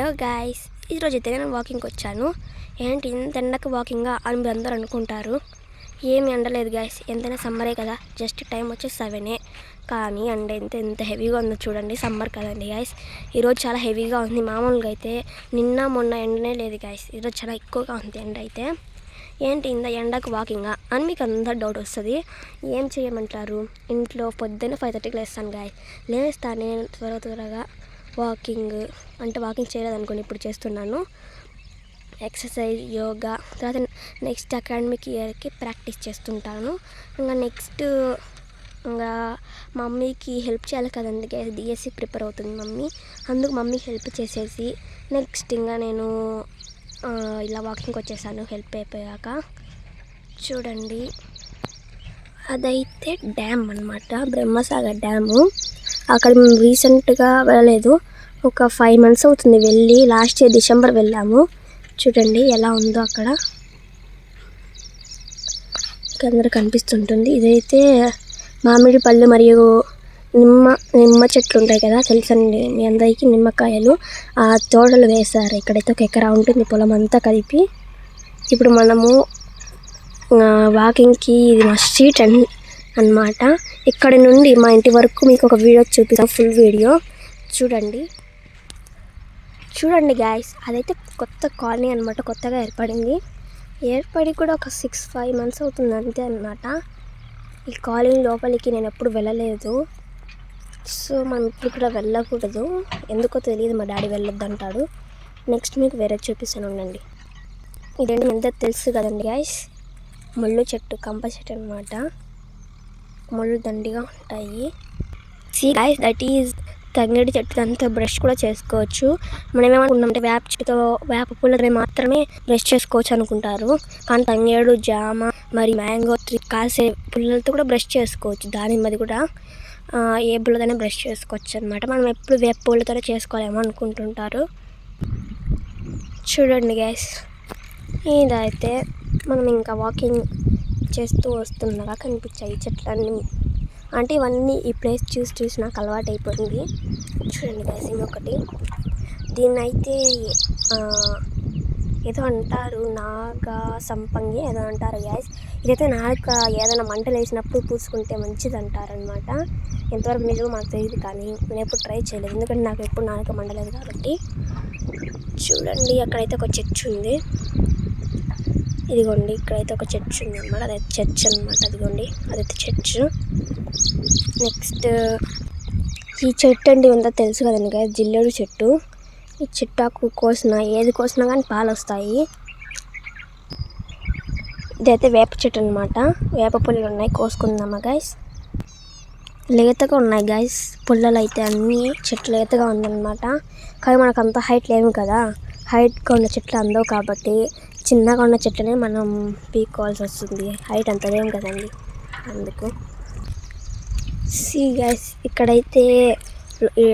Hello guys, ఈరోజు అయితే నేను వాకింగ్కి వచ్చాను. ఏంటి ఇంత ఎండకు వాకింగ్గా అని మీరు అందరూ అనుకుంటారు. ఏమి ఎండలేదు గాయ్స్, ఎంతైనా సమ్మరే కదా. జస్ట్ టైం వచ్చి 7 కానీ ఎండ ఎంత హెవీగా ఉందో చూడండి. సమ్మర్ కదండి గాయ్స్. ఈరోజు చాలా హెవీగా ఉంది. మామూలుగా అయితే నిన్న మొన్న ఎండనే లేదు గాయ్స్, ఈరోజు చాలా ఎక్కువగా ఉంది ఎండ అయితే. ఏంటి ఇంత ఎండకు వాకింగా అని మీకు అందరూ డౌట్ వస్తుంది. ఏం చేయమంటారు, ఇంట్లో పొద్దున్న 5:30కి లేస్తాను గాయ్స్. లేస్తాను నేను త్వరగా వాకింగ్ చేయలేదనుకోండి, ఇప్పుడు చేస్తున్నాను. ఎక్సర్సైజ్, యోగా, తర్వాత నెక్స్ట్ అకాడమిక్ ఇయర్కి ప్రాక్టీస్ చేస్తుంటాను. ఇంకా నెక్స్ట్ మమ్మీకి హెల్ప్ చేయాలి కదండి. డిఎస్సి ప్రిపేర్ అవుతుంది మమ్మీ, అందుకు మమ్మీకి హెల్ప్ చేసేసి నెక్స్ట్ ఇంకా నేను ఇలా వాకింగ్కి వచ్చేసాను హెల్ప్ అయిపోయాక. చూడండి, అదైతే డ్యామ్ అన్నమాట, బ్రహ్మసాగర్ డ్యాము. అక్కడ మేము రీసెంట్గా వెళ్ళలేదు, ఒక 5 months అవుతుంది వెళ్ళి. లాస్ట్ ఇయర్ డిసెంబర్ వెళ్ళాము. చూడండి ఎలా ఉందో అక్కడ, అందరూ కనిపిస్తుంటుంది. ఇదైతే మామిడి పళ్ళు మరియు నిమ్మ చెట్లు ఉంటాయి కదా, తెలుసండి మీ అందరికీ. నిమ్మకాయలు ఆ తోటలు వేశారు. ఇక్కడైతే 1 ఎకరా ఉంటుంది పొలం అంతా కలిపి. ఇప్పుడు మనము వాకింగ్కి, ఇది మా స్ట్రీట్ అన్నమాట. ఇక్కడ నుండి మా ఇంటి వరకు మీకు ఒక వీడియో చూపిస్తాను, ఫుల్ వీడియో చూడండి గాయస్. అదైతే కొత్త కాలనీ అనమాట, కొత్తగా ఏర్పడి కూడా ఒక 5 months అవుతుంది అంతే అన్నమాట. ఈ కాలనీ లోపలికి నేను ఎప్పుడు వెళ్ళలేదు, సో మనం ఇప్పుడు కూడా వెళ్ళకూడదు, ఎందుకో తెలియదు. మా డాడీ వెళ్ళొద్దు అంటాడు. నెక్స్ట్ మీకు వేరే చూపిస్తాను ఉండండి. ఇదేంటి ఎంత తెలుసు కదండి గాయస్, ముళ్ళు చెట్టు, కంప చెట్టు అనమాట. ముళ్ళు దండిగా ఉంటాయి. సీ గాయస్, దట్ ఈజ్ తంగేడి చెట్టు. దాంతో బ్రష్ కూడా చేసుకోవచ్చు. మనం ఏమనుకుంటామంటే వేప పూలతో మాత్రమే బ్రష్ చేసుకోవచ్చు అనుకుంటారు, కానీ తంగేడు, జామ మరి మ్యాంగో కాసే పుల్లలతో కూడా బ్రష్ చేసుకోవచ్చు. దానిమ్మది కూడా ఏ పుల్లతోనే బ్రష్ చేసుకోవచ్చు అనమాట. మనం ఎప్పుడు వేప పూలతోనే చేసుకోలేమో అనుకుంటుంటారు. చూడండి గైస్, ఇదైతే మనం ఇంకా వాకింగ్ చేస్తూ వస్తుండగా కనిపించాయి చెట్లన్నీ. అంటే ఇవన్నీ ఈ ప్లేస్ చూసి నాకు అలవాటు అయిపోయింది. చూడండి గైస్, ఇంకొకటి, దీన్నైతే ఏదో అంటారు, నాగా సంపంగి ఏదో అంటారు గైస్. ఇదైతే నాలుక ఏదైనా మంటలు వేసినప్పుడు పూసుకుంటే మంచిది అంటారనమాట. ఎంతవరకు నిజమో మాకు తెలియదు, కానీ నేను ఎప్పుడు ట్రై చేయలేదు, ఎందుకంటే నాకు ఎప్పుడు నాలుక మండలేదు కాబట్టి. చూడండి, అక్కడైతే ఒక చర్చ్ ఉంది. ఇదిగోండి, ఇక్కడైతే ఒక చర్చ్ ఉంది అనమాట, అదైతే చర్చ్ అనమాట. అదిగోండి, అదైతే చర్చ్. నెక్స్ట్ ఈ చెట్టు అంటే ఉందో తెలుసు కదండి గాయస్, జిల్లేడు చెట్టు. ఈ చెట్టాకు ఏది కోసినా కానీ పాలు వస్తాయి. ఇదైతే వేప చెట్టు అనమాట, వేప పుల్లలు ఉన్నాయి, కోసుకుందామా గైస్. లేతగా ఉన్నాయి గైస్ పుల్లలు అయితే, అన్నీ చెట్లు లేతగా ఉందన్నమాట. కానీ మనకు అంత హైట్ లేవు కదా, హైట్గా ఉన్న చెట్లు అందవు కాబట్టి చిన్నగా ఉన్న చెట్లనే మనం పీక్కోవాల్సి వస్తుంది. హైట్ అంత లేవు కదండి, అందుకు. సీ గైస్, ఇక్కడైతే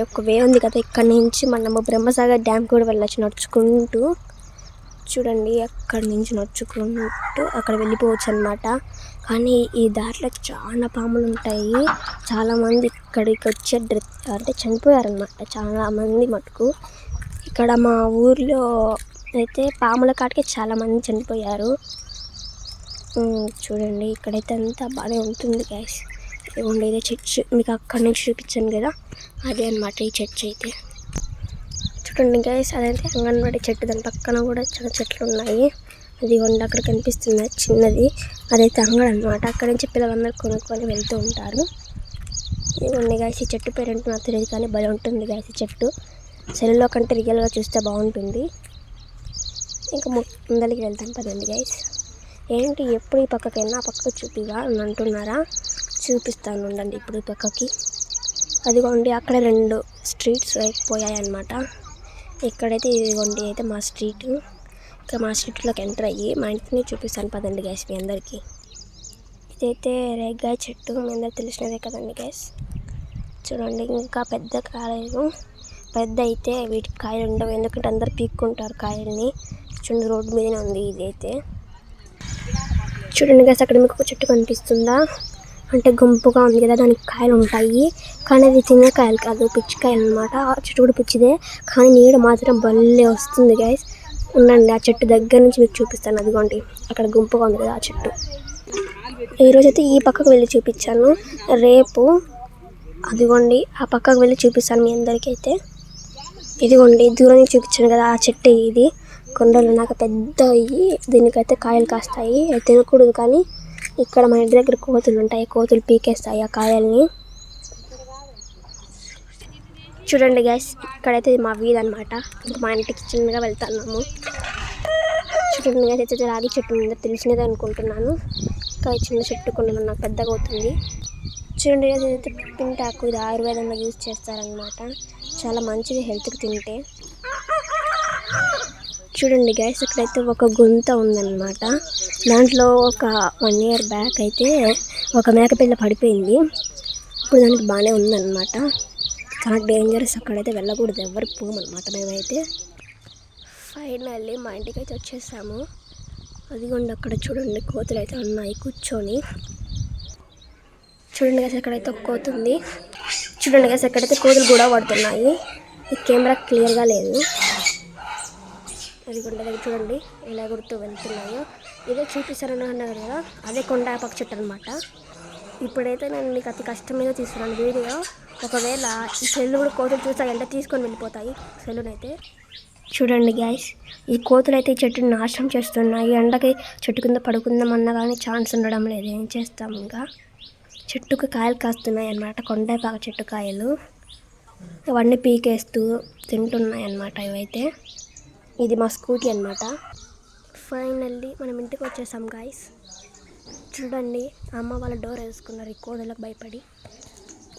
ఒక వే ఉంది కదా, ఇక్కడ నుంచి మనము బ్రహ్మసాగర్ డ్యామ్ కూడా వెళ్ళచ్చు నడుచుకుంటూ. చూడండి, అక్కడి నుంచి నడుచుకుంటూ అక్కడ వెళ్ళిపోవచ్చు అనమాట. కానీ ఈ దారిలో చాలా పాములు ఉంటాయి. చాలామంది ఇక్కడికి వచ్చే అంటే చనిపోయారనమాట, చాలామంది మటుకు. ఇక్కడ మా ఊర్లో అయితే పాముల కాటికి చాలామంది చనిపోయారు. చూడండి, ఇక్కడైతే అంతా బాగానే ఉంటుంది గైస్. ఇదే చర్చ్, మీకు అక్కడి నుంచి చూపించాను కదా, అదే అనమాట ఈ చర్చ్ అయితే. చూడండి గైస్, అదైతే అంగన్వాడీ చెట్టు, దాని పక్కన కూడా చాలా చెట్లు ఉన్నాయి. అదిగోండి అక్కడ కనిపిస్తుంది చిన్నది, అదైతే అంగడి అనమాట. అక్కడ నుంచి పిల్లలందరూ కొనుక్కొని వెళ్తూ ఉంటారు. ఇదిగోండి గైస్, ఈ చెట్టు పేరేంటో నాకు తెలియదు, కానీ భలే ఉంటుంది గైస్ ఈ చెట్టు. సెల్లో కంటే రియల్గా చూస్తే బాగుంటుంది. ఇంకా ముందరికి వెళ్తాం పదండి గైస్. ఏంటి ఎప్పుడు ఈ పక్కకైనా ఆ పక్కకు చూపిగా అని అంటున్నారా, చూపిస్తాను ఉండండి ఇప్పుడు ఈ పక్కకి. అదిగోండి, అక్కడ 2 స్ట్రీట్స్ అయిపోయాయి అన్నమాట. ఇక్కడైతే ఇదిగోండి అయితే మా స్ట్రీట్. ఇంకా మా స్ట్రీట్లోకి ఎంటర్ అయ్యి మా ఇంటిని చూపిస్తాను పదండి గైస్ మీ అందరికీ. ఇదైతే రేగాయ చెట్టు, మీ అందరూ తెలిసినదే కదండి గైస్. చూడండి, ఇంకా పెద్ద కాయలు, పెద్ద అయితే వీటికి కాయలు ఉండవు, ఎందుకంటే అందరు పీక్కుంటారు కాయల్ని. చూడండి, రోడ్డు మీదనే ఉంది ఇదైతే. చూడండి గైస్, అక్కడ మీకు ఒక చెట్టు కనిపిస్తుందా, అంటే గుంపుగా ఉంది కదా, దానికి కాయలు ఉంటాయి. కానీ అది తినే కాయలు కాదు, పిచ్చికాయలు అనమాట. ఆ చెట్టు కూడా పిచ్చిదే, కానీ నీడ మాత్రం భలే వస్తుంది గైస్. ఉండండి, ఆ చెట్టు దగ్గర నుంచి మీకు చూపిస్తాను. అదిగోండి అక్కడ గుంపుగా ఉంది కదా ఆ చెట్టు. ఈరోజైతే ఈ పక్కకు వెళ్ళి చూపించాను, రేపు అదిగోండి ఆ పక్కకు వెళ్ళి చూపిస్తాను మీ అందరికీ. అయితే ఇదిగోండి దూరం నుంచి చూపించాను కదా ఆ చెట్టు, ఇది కొండలు నాకు పెద్ద అయ్యి దీనికైతే కాయలు కాస్తాయి. అది తినకూడదు, కానీ ఇక్కడ మా ఇంటి దగ్గర కోతులు ఉంటాయి, కోతులు పీకేస్తాయి ఆ కాయల్ని. చూడండి గైస్, ఇక్కడైతే మా వీధి అనమాట. ఇంకా మా ఇంటికి చిన్నగా వెళ్తున్నాము. చూడండి గైస్, అయితే రాగి చెట్టు ఉందో తెలిసినది అనుకుంటున్నాను. ఇంకా చిన్న చెట్టు కొన్ని నాకు పెద్దగా అవుతుంది. చూడండి గైస్, ఇదైతే పింటాకు, ఇది ఆయుర్వేదంలో యూజ్ చేస్తారనమాట. చాలా మంచిది హెల్త్కి తింటే. చూడండి గైస్, ఇక్కడైతే ఒక గుంత ఉందన్నమాట. దాంట్లో ఒక 1 year బ్యాక్ అయితే ఒక మేకపిల్ల పడిపోయింది. ఇప్పుడు దానికి బాగానే ఉందన్నమాట. చాలా డేంజరస్, అక్కడైతే వెళ్ళకూడదు, ఎవరికి పోమన్నమాట మేమైతే. ఫైనల్లీ మా ఇంటికి అయితే వచ్చేసాము. అదిగోండి అక్కడ చూడండి కోతులు అయితే ఉన్నాయి కూర్చొని. చూడండి గైస్, ఎక్కడైతే ఒక కోతి ఉంది. చూడండి గైస్, ఎక్కడైతే కోతులు కూడా పడుతున్నాయి. ఈ కెమెరా క్లియర్గా లేదు. అది కొండ దగ్గర చూడండి ఎలా గుర్తు వెళ్తున్నాయో. ఇదే చూపిస్తారని అన్నారు కదా, అదే కొండ పక్క చెట్టు అనమాట. ఇప్పుడైతే నేను మీకు అతి కష్టం మీద తీస్తున్నాను వీడియో. ఒకవేళ ఈ సెల్లు కూడా కోతులు చూస్తాయంటే తీసుకొని వెళ్ళిపోతాయి సెల్లునైతే. చూడండి గైస్, ఈ కోతులు అయితే ఈ చెట్టుని నాశనం చేస్తున్నాయి. ఎండకి చెట్టు కింద పడుకుందామన్నా కానీ ఛాన్స్ ఉండడం లేదు. ఏం చేస్తాం, ఇంకా చెట్టుకు కాయలు కాస్తున్నాయి అన్నమాట, కొండపాక చెట్టు కాయలు. అవన్నీ పీకేస్తూ తింటున్నాయి అన్నమాట ఇవైతే. ఇది మా స్కూటీ అన్నమాట. ఫైనల్లీ మనం ఇంటికి వచ్చేసాం గాయస్. చూడండి అమ్మ వాళ్ళ డోర్ వేసుకున్నారు ఈ కోడలకు భయపడి.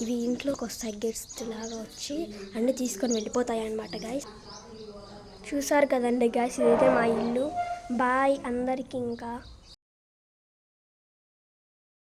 ఇవి ఇంట్లోకి వస్తాయి, గెస్ట్ లాగా వచ్చి అన్నీ తీసుకొని వెళ్ళిపోతాయి అన్నమాట గాయస్. చూసారు కదండి గాయస్, ఇదైతే మా ఇల్లు. బాయ్ అందరికీ. ఇంకా